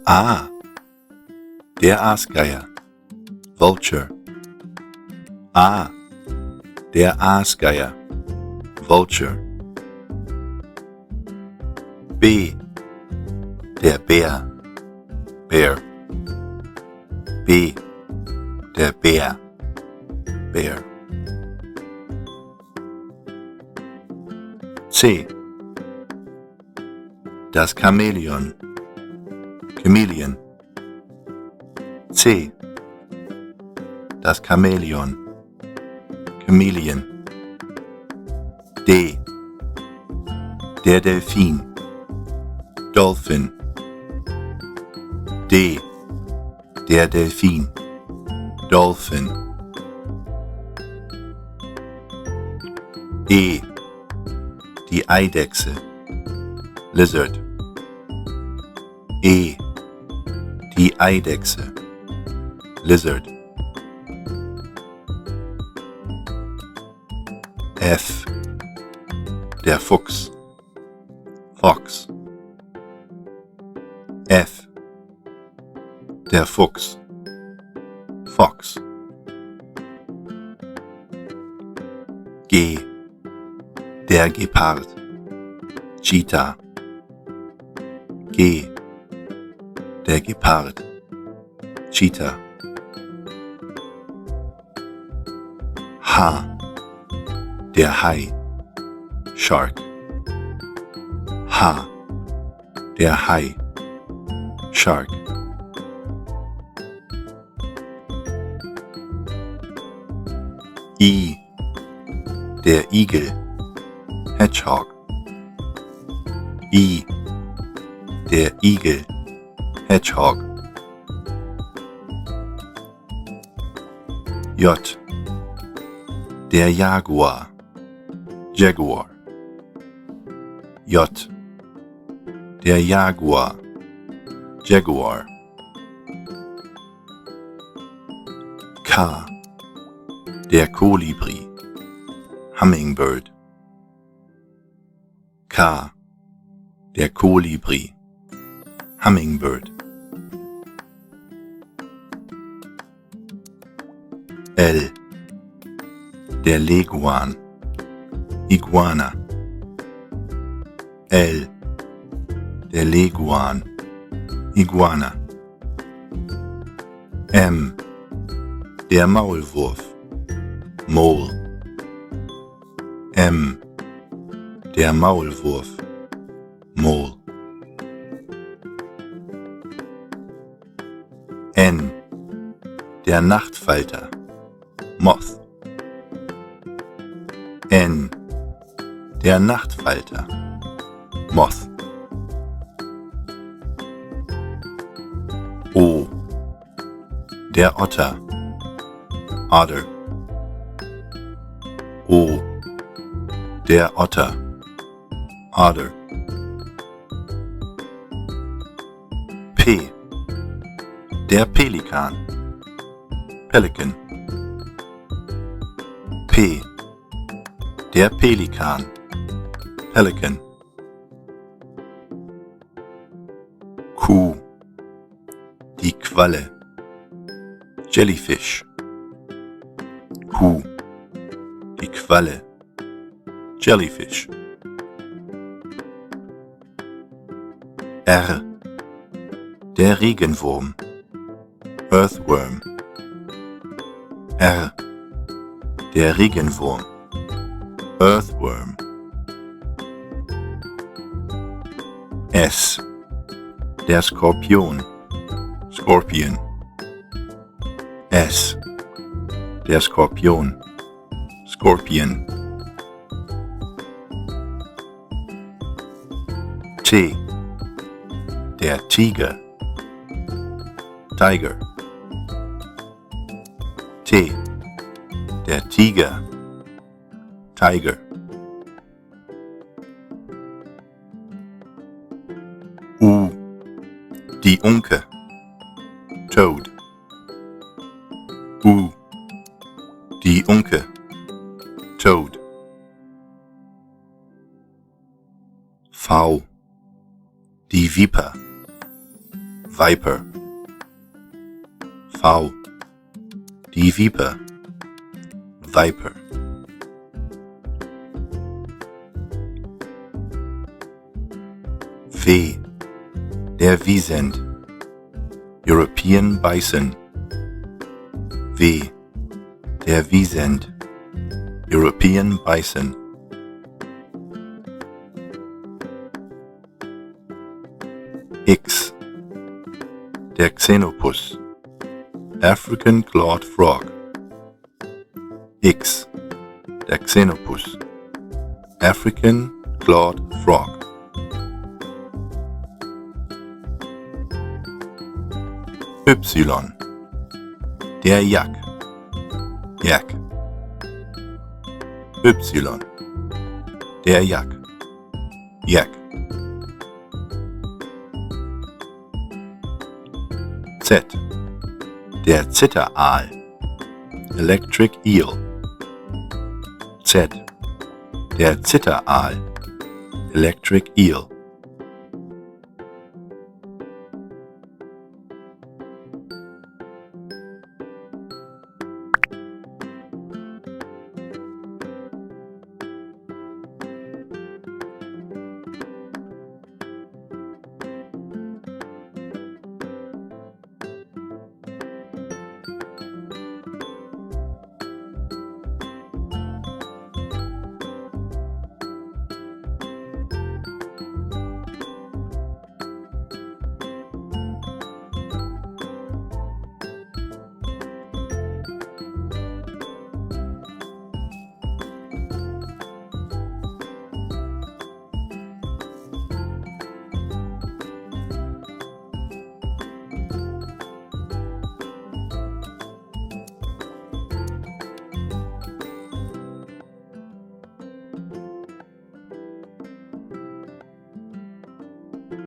A. Der Aasgeier. Vulture. A. Der Aasgeier. Vulture. B. Der Bär. Bear. B. Der Bär. Bear. C. Das Chamäleon. Chameleon. C. Das Chamäleon. Chameleon. D. Der Delfin. Dolphin. D. Der Delfin. Dolphin. E. Die Eidechse. Lizard. E. Die Eidechse. Lizard. F. Der Fuchs. Fox. F. Der Fuchs. Fox. G. Der Gepard. Cheetah. G. Der Gepard. Cheetah. H. Der Hai. Shark. H. Der Hai. Shark. I. Der Igel. Hedgehog. I. Der Igel. Hedgehog. J. Der Jaguar. Jaguar. J. Der Jaguar. Jaguar. K. Der Kolibri. Hummingbird. K. Der Kolibri. Hummingbird. L. Der Leguan. Iguana. L. Der Leguan. Iguana. M. Der Maulwurf. Mole. M. Der Maulwurf. Mole. N. Der Nachtfalter. Moth. N. Der Nachtfalter. Moth. O. Der Otter. Otter. O. Der Otter. Otter. P. Der Pelikan. Pelican. P. Der Pelikan. Pelican. Q. Die Qualle. Jellyfish. Q. Die Qualle. Jellyfish. R. Der Regenwurm. Earthworm. R. Der Regenwurm. Earthworm. S. Der Skorpion. Scorpion. S. Der Skorpion. Scorpion. T. Der Tiger. Tiger. T. Der Tiger. Tiger. U. Die Unke. Toad. U. Die Unke. Toad. V. Die Viper. Viper. V. Die Viper. Viper. W. Der Wiesent. European Bison. W. Der Wiesent. European Bison. X. Der Xenopus. African Clawed Frog. X. Der Xenopus. African Clawed Frog. Y. Der Yak. Yak. Y. Der Yak. Yak. Z. Der Zitteraal. Electric Eel. Z. Der Zitteraal. Electric Eel.